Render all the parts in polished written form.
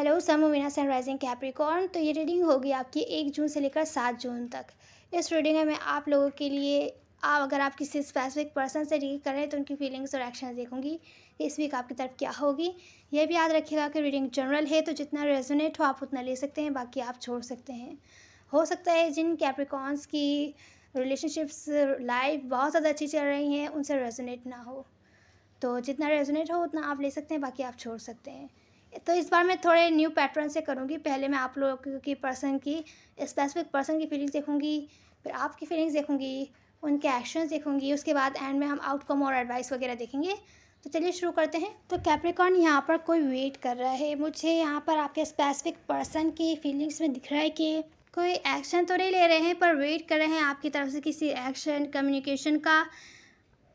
Hello समूवीना sunrising Capricorn. तो ये reading होगी आपकी 1 जून से लेकर 7 जून तक। इस रीडिंग में मैं आप लोगों के लिए अगर आप किसी स्पेसिफिक पर्सन से डील कर रहे हैं तो उनकी फीलिंग्स और एक्शंस देखूंगी इस वीक आपकी तरफ क्या होगी। ये भी याद रखिएगा कि रीडिंग जनरल है, तो जितना रेजोनेट हो आप उतना ले सकते हैं, बाकी आप छोड़ सकते हैं। हो सकता है जिन कैप्रिकॉर्न्स की रिलेशनशिप्स लाइफ बहुत ज़्यादा अच्छी चल रही हैं उनसे रेजोनेट ना हो, तो जितना रेजोनेट हो उतना आप ले सकते हैं, बाकी आप छोड़ सकते हैं। तो इस बार मैं थोड़े न्यू पैटर्न से करूँगी। पहले मैं आप लोगों की पर्सन की स्पेसिफिक पर्सन की फीलिंग्स देखूँगी, फिर आपकी फीलिंग्स देखूँगी, उनके एक्शंस देखूँगी, उसके बाद एंड में हम आउटकम और एडवाइस वगैरह देखेंगे। तो चलिए शुरू करते हैं। तो कैप्रिकॉर्न यहाँ पर कोई वेट कर रहा है। मुझे यहाँ पर आपके स्पेसिफिक पर्सन की फीलिंग्स में दिख रहा है कि कोई एक्शन तो नहीं ले रहे हैं पर वेट कर रहे हैं आपकी तरफ से किसी एक्शन कम्युनिकेशन का।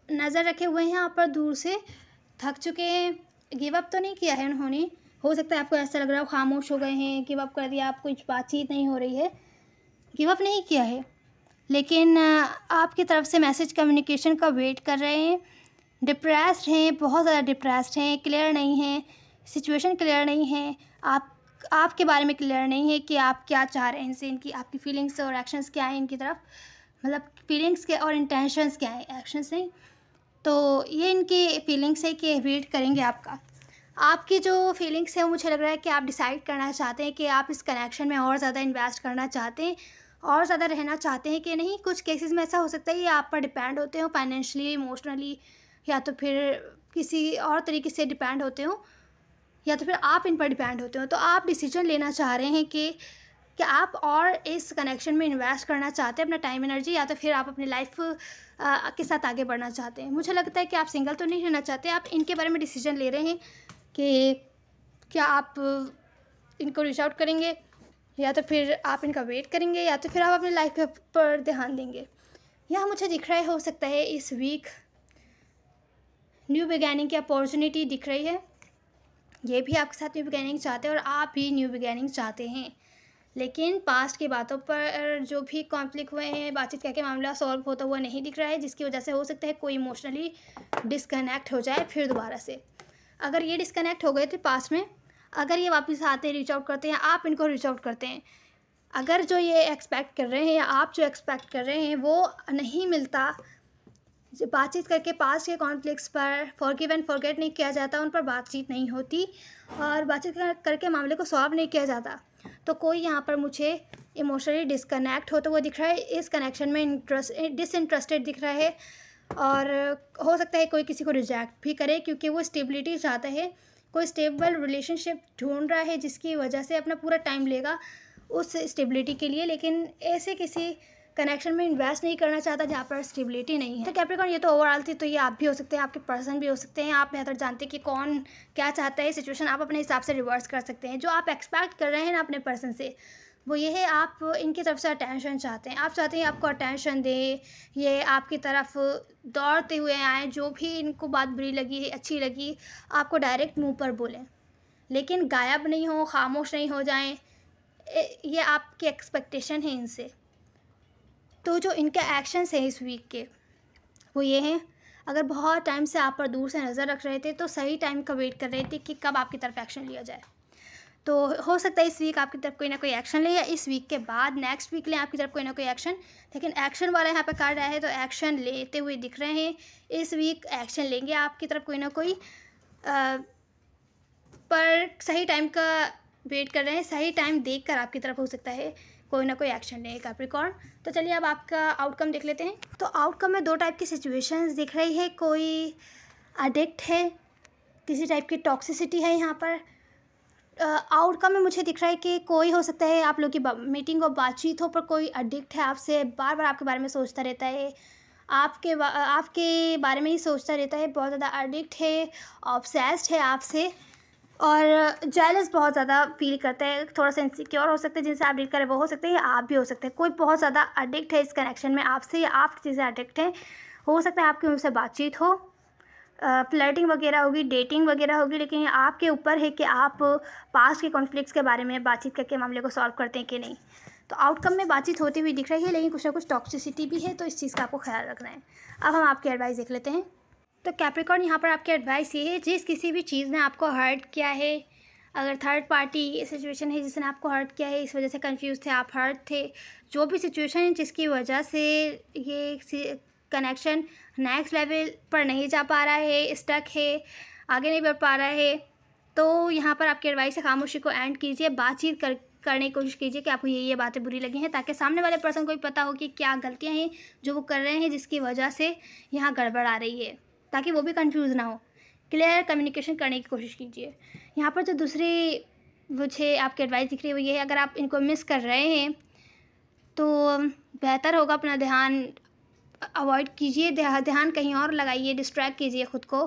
नज़र रखे हुए हैं यहाँ पर, दूर से थक चुके हैं। गिव अप तो नहीं किया है उन्होंने। हो सकता है आपको ऐसा लग रहा हो खामोश हो गए हैं, गिव अप कर दिया, आप कुछ बातचीत नहीं हो रही है। गिव अप नहीं किया है, लेकिन आपकी तरफ से मैसेज कम्युनिकेशन का वेट कर रहे हैं। डिप्रेस्ड हैं, बहुत ज़्यादा डिप्रेस्ड हैं, क्लियर नहीं हैं, सिचुएशन क्लियर नहीं है, आपके बारे में क्लियर नहीं है कि आप क्या चाह रहे हैं इनसे, इनकी आपकी फीलिंग्स और एक्शंस क्या हैं इनकी तरफ, मतलब फीलिंग्स के और इंटेंशंस क्या हैं, एक्शंस नहीं। तो ये इनकी फीलिंग्स है कि वेट करेंगे आपका। आपकी जो फीलिंग्स है वो मुझे लग रहा है कि आप डिसाइड करना चाहते हैं कि आप इस कनेक्शन में और ज़्यादा इन्वेस्ट करना चाहते हैं, और ज़्यादा रहना चाहते हैं कि नहीं। कुछ केसेस में ऐसा हो सकता है ये आप पर डिपेंड होते हो फाइनेंशियली, इमोशनली, या तो फिर किसी और तरीके से डिपेंड होते हो, या तो फिर आप इन पर डिपेंड होते हो। तो आप डिसीजन लेना चाह रहे हैं कि आप और इस कनेक्शन में इन्वेस्ट करना चाहते हैं अपना टाइम एनर्जी, या तो फिर आप अपनी लाइफ के साथ आगे बढ़ना चाहते हैं। मुझे लगता है कि आप सिंगल तो नहीं रहना चाहते, आप इनके बारे में डिसीजन ले रहे हैं कि क्या आप इनको रीच आउट करेंगे, या तो फिर आप इनका वेट करेंगे, या तो फिर आप अपनी लाइफ पर ध्यान देंगे। यहाँ मुझे दिख रहा है हो सकता है इस वीक न्यू बिगैनिंग की अपॉर्चुनिटी दिख रही है। ये भी आपके साथ न्यू बिगैनिंग चाहते हैं और आप भी न्यू बिगैनिंग चाहते हैं, लेकिन पास्ट की बातों पर जो भी कॉन्फ्लिक्ट हुए हैं, बातचीत करके मामला सॉल्व होता हुआ नहीं दिख रहा है, जिसकी वजह से हो सकता है कोई इमोशनली डिस्कनेक्ट हो जाए फिर दोबारा से। अगर ये डिस्कनेक्ट हो गए थे पास्ट में, अगर ये वापस आते हैं, रीच आउट करते हैं, आप इनको रीच आउट करते हैं, अगर जो ये एक्सपेक्ट कर रहे हैं या आप जो एक्सपेक्ट कर रहे हैं वो नहीं मिलता, जो बातचीत करके पास्ट के कॉन्फ्लिक्ट्स पर फॉरगिव एंड फॉरगेट नहीं किया जाता, उन पर बातचीत नहीं होती और बातचीत करके मामले को सॉल्व नहीं किया जाता, तो कोई यहाँ पर मुझे इमोशनली डिस्कनेक्ट होता हुआ दिख रहा है, इस कनेक्शन में डिसइंटरेस्टेड दिख रहा है। और हो सकता है कोई किसी को रिजेक्ट भी करे क्योंकि वो स्टेबिलिटी चाहता है, कोई स्टेबल रिलेशनशिप ढूंढ रहा है जिसकी वजह से अपना पूरा टाइम लेगा उस स्टेबिलिटी के लिए, लेकिन ऐसे किसी कनेक्शन में इन्वेस्ट नहीं करना चाहता जहाँ पर स्टेबिलिटी नहीं है। तो कैप्रिकॉर्न ये तो ओवरऑल थी, तो ये आप भी हो सकते हैं, आपके पर्सन भी हो सकते हैं। आप बेहतर जानते हैं कि कौन क्या चाहता है, सिचुएशन आप अपने हिसाब से रिवर्स कर सकते हैं। जो आप एक्सपेक्ट कर रहे हैं ना अपने पर्सन से, वो ये है आप इनकी तरफ से अटेंशन चाहते हैं। आप चाहते हैं आपको अटेंशन दें, ये आपकी तरफ दौड़ते हुए आएँ, जो भी इनको बात बुरी लगी अच्छी लगी आपको डायरेक्ट मुंह पर बोलें, लेकिन गायब नहीं हो, खामोश नहीं हो जाएं। ये आपकी एक्सपेक्टेशन है इनसे। तो जो इनके एक्शंस हैं इस वीक के वो ये हैं, अगर बहुत टाइम से आप पर दूर से नज़र रख रहे थे तो सही टाइम का वेट कर रहे थे कि कब आपकी तरफ एक्शन लिया जाए। तो हो सकता है इस वीक आपकी तरफ कोई ना कोई एक्शन ले, या इस वीक के बाद नेक्स्ट वीक ले आपकी तरफ कोई ना कोई एक्शन, लेकिन एक्शन वाला यहाँ पे कार्ड आया है तो एक्शन लेते हुए दिख रहे हैं। इस वीक एक्शन लेंगे आपकी तरफ कोई ना कोई, पर सही टाइम का वेट कर रहे हैं, सही टाइम देख कर आपकी तरफ हो सकता है कोई ना कोई एक्शन लें कैप्रिकॉर्न। तो चलिए अब आपका आउटकम देख लेते हैं। तो आउटकम में 2 टाइप की सिचुएशंस दिख रही है, कोई एडिक्ट है, किसी टाइप की टॉक्सिसिटी है यहाँ पर। आउटकम में मुझे दिख रहा है कि कोई हो सकता है आप लोग की मीटिंग और बातचीत हो, पर कोई एडिक्ट है आपसे, बार बार आपके बारे में सोचता रहता है, आपके बारे में ही सोचता रहता है, बहुत ज़्यादा एडिक्ट है, ऑब्सेस्ड है आपसे, और जेलस बहुत ज़्यादा फील करता है, थोड़ा सा इनसिक्योर हो सकता है। जिनसे आप डील करें वो हो सकते हैं, या आप भी हो सकते हैं। कोई बहुत ज़्यादा एडिक्ट है इस कनेक्शन में आपसे, या आप किसी से एडिक्ट हैं। हो सकता है आपकी उनसे बातचीत हो, फ्लर्टिंग वगैरह होगी, डेटिंग वगैरह होगी, लेकिन ये आपके ऊपर है कि आप पास्ट के कॉन्फ्लिक्ट्स के बारे में बातचीत करके मामले को सॉल्व करते हैं कि नहीं। तो आउटकम में बातचीत होती हुई दिख रही है, लेकिन कुछ ना कुछ टॉक्सिसिटी भी है, तो इस चीज़ का आपको ख्याल रखना है। अब हम आपकी एडवाइस देख लेते हैं। तो कैप्रिकॉर्न यहाँ पर आपकी एडवाइस ये है, जिस किसी भी चीज़ ने आपको हर्ट किया है, अगर थर्ड पार्टी सिचुएशन है जिसने आपको हर्ट किया है, इस वजह से कंफ्यूज थे, आप हर्ट थे, जो भी सिचुएशन है जिसकी वजह से ये कनेक्शन नेक्स्ट लेवल पर नहीं जा पा रहा है, स्टक है, आगे नहीं बढ़ पा रहा है, तो यहाँ पर आपकी एडवाइस है खामोशी को एंड कीजिए, बातचीत करने की कोशिश कीजिए कि आपको ये बातें बुरी लगी हैं, ताकि सामने वाले पर्सन को भी पता हो कि क्या गलतियाँ हैं जो वो कर रहे हैं जिसकी वजह से यहाँ गड़बड़ आ रही है, ताकि वो भी कंफ्यूज ना हो। क्लियर कम्युनिकेशन करने की कोशिश कीजिए। यहाँ पर जो दूसरी मुझे आपकी एडवाइस दिख रही है वो ये है, अगर आप इनको मिस कर रहे हैं तो बेहतर होगा अपना ध्यान अवॉइड कीजिए, ध्यान कहीं और लगाइए, डिस्ट्रैक्ट कीजिए ख़ुद को,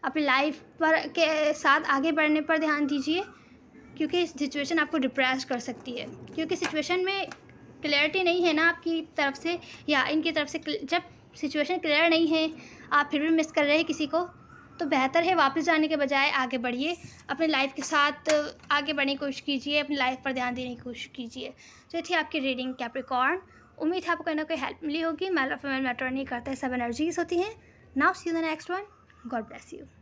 अपनी लाइफ पर के साथ आगे बढ़ने पर ध्यान दीजिए, क्योंकि सिचुएशन आपको डिप्रेस कर सकती है, क्योंकि सिचुएशन में क्लैरिटी नहीं है ना आपकी तरफ से या इनकी तरफ से। जब सिचुएशन क्लियर नहीं है, आप फिर भी मिस कर रहे हैं किसी को, तो बेहतर है वापस जाने के बजाय आगे बढ़िए, अपनी लाइफ के साथ आगे बढ़ने की कोशिश कीजिए, अपनी लाइफ पर ध्यान देने की कोशिश कीजिए। तो ये थी आपकी रीडिंग कैप्रिकॉर्न। उम्मीद है आपको कोई ना कोई हेल्प मिली होगी। मेल और फीमेल मैटर नहीं करता है, सब एनर्जीज होती हैं। Now see you the next one. God bless you.